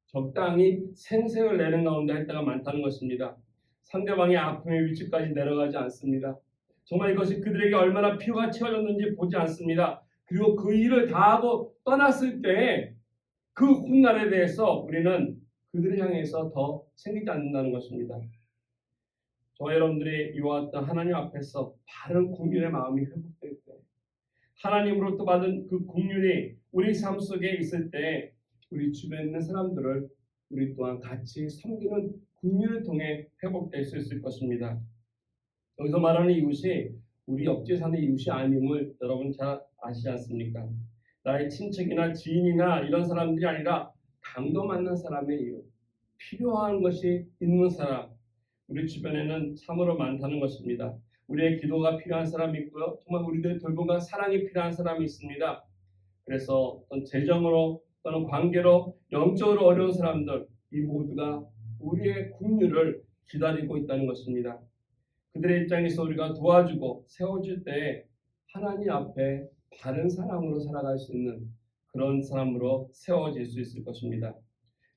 적당히 생색을 내는 가운데 할 때가 많다는 것입니다. 상대방의 아픔의 위치까지 내려가지 않습니다. 정말 이것이 그들에게 얼마나 피로가 채워졌는지 보지 않습니다. 그리고 그 일을 다 하고 떠났을 때 그 훗날에 대해서 우리는 그들을 향해서 더 생기지 않는다는 것입니다. 저와 여러분들이 이와 같은 하나님 앞에서 바른 국률의 마음이 회복될 때 하나님으로부터 받은 그 국률이 우리 삶 속에 있을 때 우리 주변에 있는 사람들을 우리 또한 같이 섬기는 긍휼을 통해 회복될 수 있을 것입니다. 여기서 말하는 이웃이 우리 옆집에 사는 이웃이 아님을 여러분 잘 아시지 않습니까? 나의 친척이나 지인이나 이런 사람들이 아니라 강도 맞는 사람의 이웃, 필요한 것이 있는 사람, 우리 주변에는 참으로 많다는 것입니다. 우리의 기도가 필요한 사람이 있고요. 정말 우리들의 돌봄과 사랑이 필요한 사람이 있습니다. 그래서 어떤 재정으로 또는 관계로 영적으로 어려운 사람들, 이 모두가 우리의 긍휼을 기다리고 있다는 것입니다. 그들의 입장에서 우리가 도와주고 세워줄 때 하나님 앞에 바른 사람으로 살아갈 수 있는 그런 사람으로 세워질 수 있을 것입니다.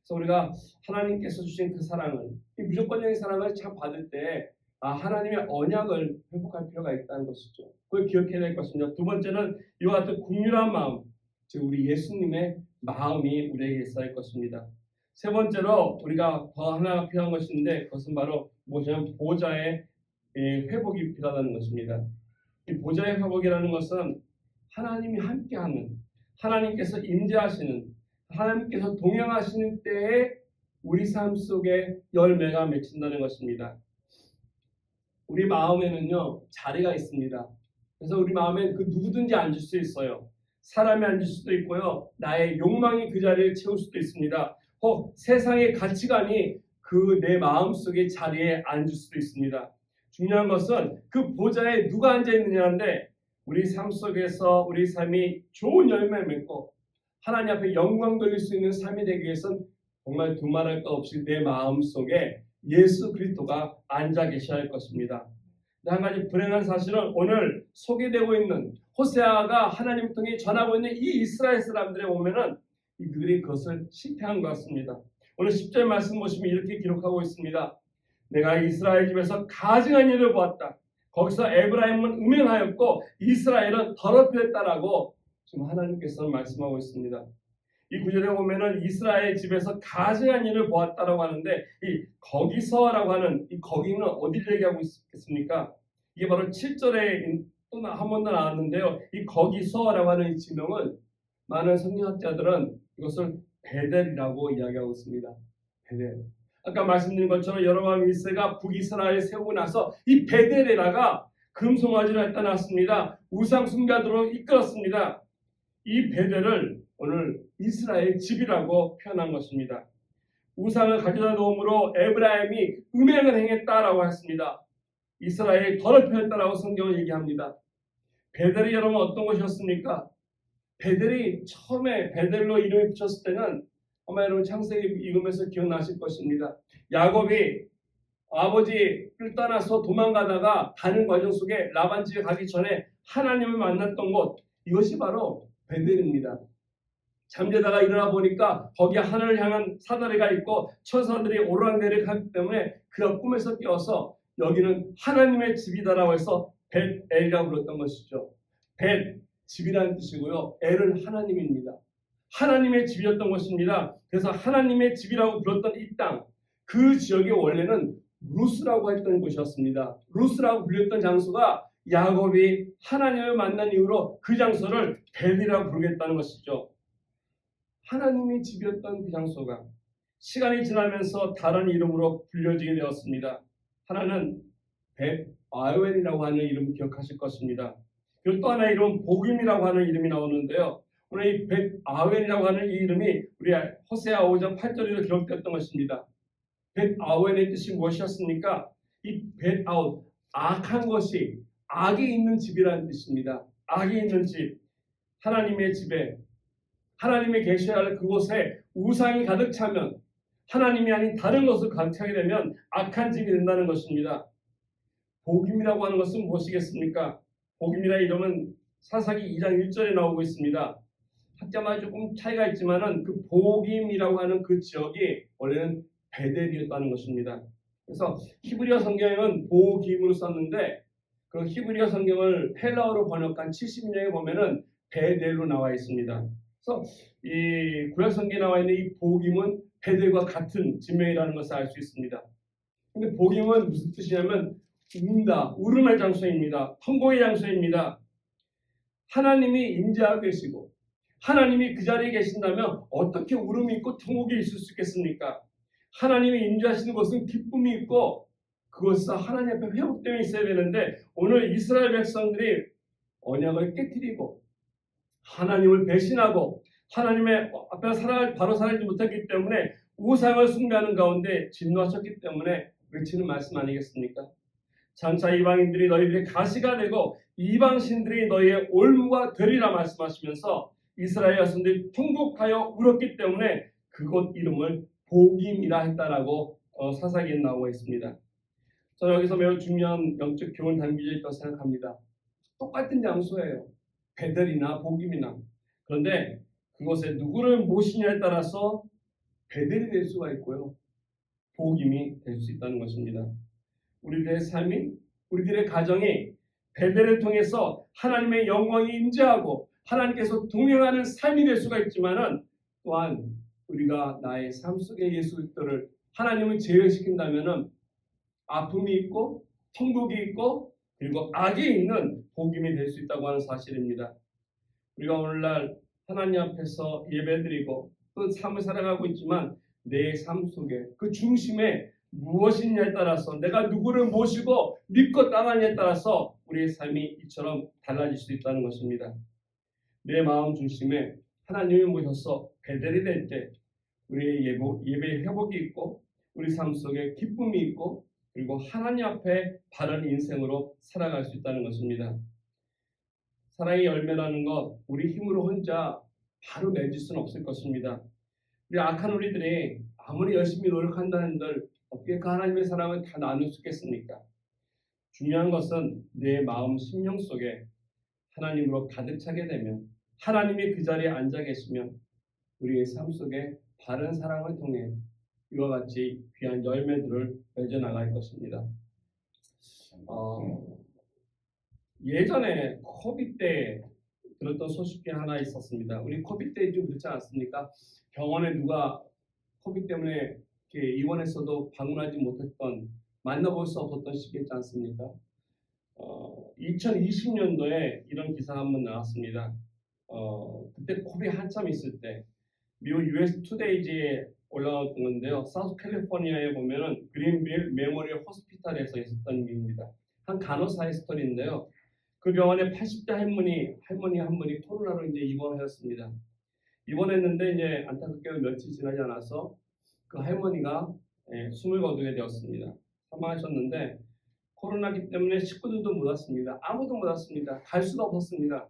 그래서 우리가 하나님께서 주신 그 사랑을, 이 무조건적인 사랑을 참 받을 때 하나님의 언약을 회복할 필요가 있다는 것이죠. 그걸 기억해야 될 것입니다. 두 번째는 이와 같은 긍휼한 마음, 즉 우리 예수님의 마음이 우리에게 있어야 할 것입니다. 세 번째로 우리가 더 하나가 필요한 것인데 그것은 바로 무엇이냐면 보좌의 회복이 필요하다는 것입니다. 이 보좌의 회복이라는 것은 하나님이 함께하는, 하나님께서 임재하시는, 하나님께서 동행하시는 때에 우리 삶 속에 열매가 맺힌다는 것입니다. 우리 마음에는요 자리가 있습니다. 그래서 우리 마음엔 그 누구든지 앉을 수 있어요. 사람이 앉을 수도 있고요, 나의 욕망이 그 자리를 채울 수도 있습니다. 혹 세상의 가치관이 그 내 마음속의 자리에 앉을 수도 있습니다. 중요한 것은 그 보좌에 누가 앉아 있느냐인데, 우리 삶 속에서 우리 삶이 좋은 열매를 맺고 하나님 앞에 영광 돌릴 수 있는 삶이 되기 위해서는 정말 두말할 것 없이 내 마음 속에 예수 그리스도가 앉아 계셔야 할 것입니다. 한 가지 불행한 사실은 오늘 소개되고 있는 호세아가 하나님을 통해 전하고 있는 이 이스라엘 사람들에 보면은 그들이 그것을 실패한 것 같습니다. 오늘 10절 말씀 보시면 이렇게 기록하고 있습니다. 내가 이스라엘 집에서 가증한 일을 보았다. 거기서 에브라임은 음행하였고 이스라엘은 더럽혔다라고 지금 하나님께서 말씀하고 있습니다. 이 구절에 보면은 이스라엘 집에서 가증한 일을 보았다라고 하는데, 이 거기서라고 하는 이 거기는 어디를 얘기하고 있겠습니까? 이게 바로 7절에 또 한 번 더 나왔는데요. 이 거기서라고 하는 이 지명은 많은 성경학자들은 이것을 베델이라고 이야기하고 있습니다. 베델. 아까 말씀드린 것처럼 여로보암 1세가 북이스라엘을 세우고 나서 이 베델에다가 금송아지를 갖다 놨습니다. 우상 숭배하도록 이끌었습니다. 이 베델을 오늘 이스라엘 집이라고 표현한 것입니다. 우상을 가져다 놓음으로 에브라임이 음행을 행했다라고 했습니다. 이스라엘이 더럽혔다라고 성경을 얘기합니다. 베델이 여러분 어떤 곳이었습니까? 베델이 처음에 베델로 이름을 붙였을 때는 아마 여러분 창세기 읽으면서 기억나실 것입니다. 야곱이 아버지를 떠나서 도망가다가 가는 과정 속에 라반 집에 가기 전에 하나님을 만났던 곳, 이것이 바로 베델입니다. 잠자다가 일어나 보니까 거기에 하늘을 향한 사다리가 있고 천사들이 오르락내리락 때문에 그가 꿈에서 깨어서 여기는 하나님의 집이다라고 해서 벳엘이라고 불렀던 것이죠. 벳, 집이라는 뜻이고요. 엘은 하나님입니다. 하나님의 집이었던 것입니다. 그래서 하나님의 집이라고 불렀던 이 땅, 그 지역의 원래는 루스라고 했던 곳이었습니다. 루스라고 불렸던 장소가 야곱이 하나님을 만난 이후로 그 장소를 벳이라고 부르겠다는 것이죠. 하나님의 집이었던 그 장소가 시간이 지나면서 다른 이름으로 불려지게 되었습니다. 하나는 벳아웬이라고 하는 이름 기억하실 것입니다. 그리고 또 하나의 이름은 복임이라고 하는 이름이 나오는데요. 오늘 이 벳아웬이라고 하는 이 이름이 우리 호세아 5장 8절에도 기록되었던 것입니다. 벳아웬의 뜻이 무엇이었습니까? 이 벳아웃, 악한 것이, 악이 있는 집이라는 뜻입니다. 악이 있는 집, 하나님의 집에, 하나님의 계셔야 할 그곳에 우상이 가득 차면, 하나님이 아닌 다른 것을 가득 차게 되면 악한 집이 된다는 것입니다. 복임이라고 하는 것은 무엇이겠습니까? 복임이라는 이름은 사사기 2장 1절에 나오고 있습니다. 학자마다 조금 차이가 있지만은 그 복임이라고 하는 그 지역이 원래는 베델이었다는 것입니다. 그래서 히브리어 성경은 복임으로 썼는데 그 히브리어 성경을 헬라어로 번역한 70년에 보면은 베델로 나와 있습니다. 그래서 이 구약 성경에 나와 있는 이 복임은 베델과 같은 지명이라는 것을 알 수 있습니다. 근데 복임은 무슨 뜻이냐면 운다, 울음의 장소입니다. 통고의 장소입니다. 하나님이 임재하고 계시고 하나님이 그 자리에 계신다면 어떻게 울음이 있고 통곡이 있을 수 있겠습니까? 하나님이 인도하시는 것은 기쁨이 있고 그것은 하나님 앞에 회복됨이 있어야 되는데 오늘 이스라엘 백성들이 언약을 깨뜨리고 하나님을 배신하고 하나님의 앞에 바로 살아가지 못했기 때문에 우상을 숭배하는 가운데 진노하셨기 때문에 외치는 말씀 아니겠습니까? 장차 이방인들이 너희들의 가시가 되고 이방신들이 너희의 올무가 되리라 말씀하시면서 이스라엘 자손들이 통곡하여 울었기 때문에 그곳 이름을 복임이라 했다라고 사사기에 나오고 있습니다. 저는 여기서 매우 중요한 영적 교훈 담겨져 있다고 생각합니다. 똑같은 장소예요. 베델이나 복임이나. 그런데 그곳에 누구를 모시냐에 따라서 베델이 될 수가 있고요. 복임이 될 수 있다는 것입니다. 우리들의 삶이, 우리들의 가정이 베델을 통해서 하나님의 영광이 임재하고 하나님께서 동행하는 삶이 될 수가 있지만은 또한 우리가 나의 삶 속에 예수 그리스도를 하나님을 제외시킨다면은 아픔이 있고 통곡이 있고 그리고 악이 있는 복임이 될 수 있다고 하는 사실입니다. 우리가 오늘날 하나님 앞에서 예배드리고 또 삶을 살아가고 있지만 내 삶 속에 그 중심에 무엇이냐에 따라서 내가 누구를 모시고 믿고 따르냐에 따라서 우리의 삶이 이처럼 달라질 수 있다는 것입니다. 내 마음 중심에 하나님을 모셔서 베델이 될 때 우리의 예배의 회복이 있고 우리 삶 속에 기쁨이 있고 그리고 하나님 앞에 바른 인생으로 살아갈 수 있다는 것입니다. 사랑의 열매라는 것 우리 힘으로 혼자 바로 맺을 수는 없을 것입니다. 우리 악한 우리들이 아무리 열심히 노력한다는 들 어떻게 그 하나님의 사랑을 다 나눌 수 있겠습니까? 중요한 것은 내 마음 심령 속에 하나님으로 가득 차게 되면 하나님이 그 자리에 앉아 계시면 우리의 삶 속에 바른 사랑을 통해 이와 같이 귀한 열매들을 맺어나갈 것입니다. 예전에 코비드 때 들었던 소식 중에 하나 있었습니다. 우리 코비드 때 좀 그렇지 않습니까? 병원에 누가 코비드 때문에 이렇게 입원했어도 방문하지 못했던 만나볼 수 없었던 시기였지 않습니까? 2020년도에 이런 기사가 한번 나왔습니다. 그때 코비드 한참 있을 때 미국 US 투데이지에 올라왔던 건데요. 사우스 캘리포니아에 보면은 그린빌 메모리얼 호스피탈에서 있었던 일입니다. 한 간호사의 스토리인데요. 그 병원에 80대 할머니 한 분이 코로나로 이제 입원하였습니다. 입원했는데 이제 안타깝게도 며칠 지나지 않아서 그 할머니가 숨을 거두게 되었습니다. 사망하셨는데 코로나기 때문에 식구들도 못 왔습니다. 아무도 못 왔습니다. 갈 수가 없었습니다.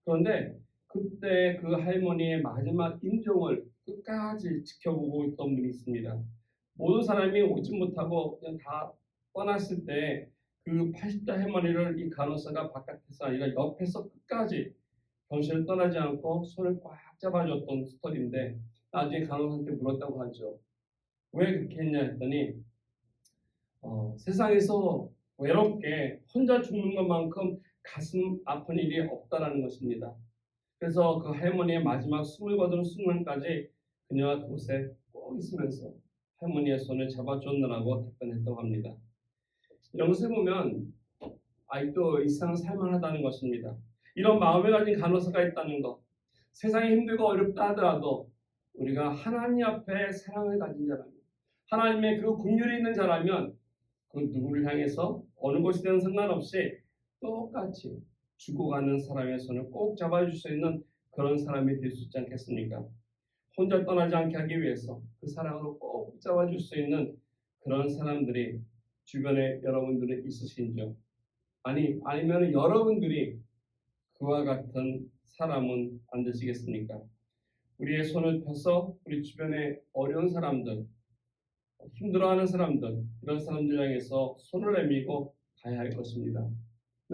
그런데 그때 그 할머니의 마지막 임종을 끝까지 지켜보고 있던 분이 있습니다. 모든 사람이 오지 못하고 그냥 다 떠났을 때 그 80대 할머니를 이 간호사가 바깥에서 아니라 옆에서 끝까지 병실을 떠나지 않고 손을 꽉 잡아줬던 스토리인데 나중에 간호사한테 물었다고 하죠. 왜 그렇게 했냐 했더니 세상에서 외롭게 혼자 죽는 것만큼 가슴 아픈 일이 없다라는 것입니다. 그래서 그 할머니의 마지막 숨을 거둔 순간까지 그녀가 그곳에 꼭 있으면서 할머니의 손을 잡아줬느라고 답변했다고 합니다. 이런 것을 보면 아직도 이 세상 살만하다는 것입니다. 이런 마음을 가진 간호사가 있다는 것, 세상이 힘들고 어렵다 하더라도 우리가 하나님 앞에 사랑을 가진 자라면 하나님의 그 긍휼이 있는 자라면 그 누구를 향해서 어느 곳이든 상관없이 똑같이 죽어가는 사람의 손을 꼭 잡아줄 수 있는 그런 사람이 될 수 있지 않겠습니까? 혼자 떠나지 않게 하기 위해서 그 사랑으로 꼭 잡아줄 수 있는 그런 사람들이 주변에 여러분들은 있으신지요? 아니면 여러분들이 그와 같은 사람은 안 되시겠습니까? 우리의 손을 펴서 우리 주변에 어려운 사람들, 힘들어하는 사람들, 이런 사람들 향해서 손을 내밀고 가야 할 것입니다.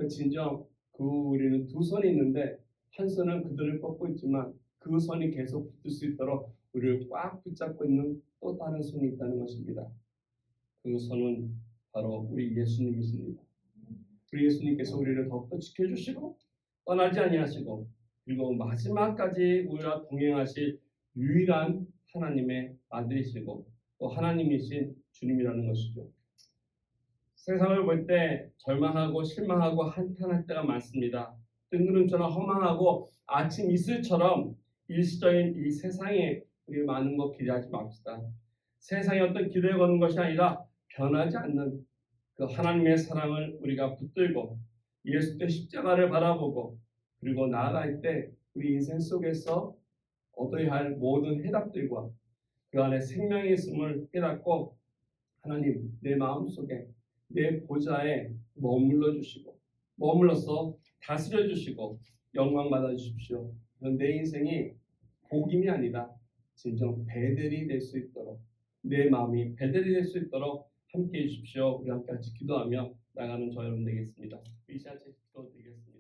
진정 우리는 두 손이 있는데 한 손은 그들을 뻗고 있지만 그 손이 계속 붙을 수 있도록 우리를 꽉 붙잡고 있는 또 다른 손이 있다는 것입니다. 그 손은 바로 우리 예수님이십니다. 우리 예수님께서 우리를 더욱더 지켜주시고 떠나지 아니하시고 그리고 마지막까지 우리와 동행하실 유일한 하나님의 아들이시고 또 하나님이신 주님이라는 것이죠. 세상을 볼 때 절망하고 실망하고 한탄할 때가 많습니다. 뜬구름처럼 허망하고 아침 이슬처럼 일시적인 이 세상에 우리 많은 것 기대하지 맙시다. 세상에 어떤 기대에 거는 것이 아니라 변하지 않는 그 하나님의 사랑을 우리가 붙들고 예수의 십자가를 바라보고 그리고 나아갈 때 우리 인생 속에서 얻어야 할 모든 해답들과 그 안에 생명이 있음을 깨닫고 하나님 내 마음속에 내 보좌에 머물러 주시고 머물러서 다스려 주시고 영광 받아 주십시오. 내 인생이 복임이 아니라 진정 베델이 될 수 있도록 내 마음이 베델이 될 수 있도록 함께해 주십시오. 우리 함께 같이 기도하며 나가는 저 여러분 되겠습니다. 이 시간 기도 드리겠습니다.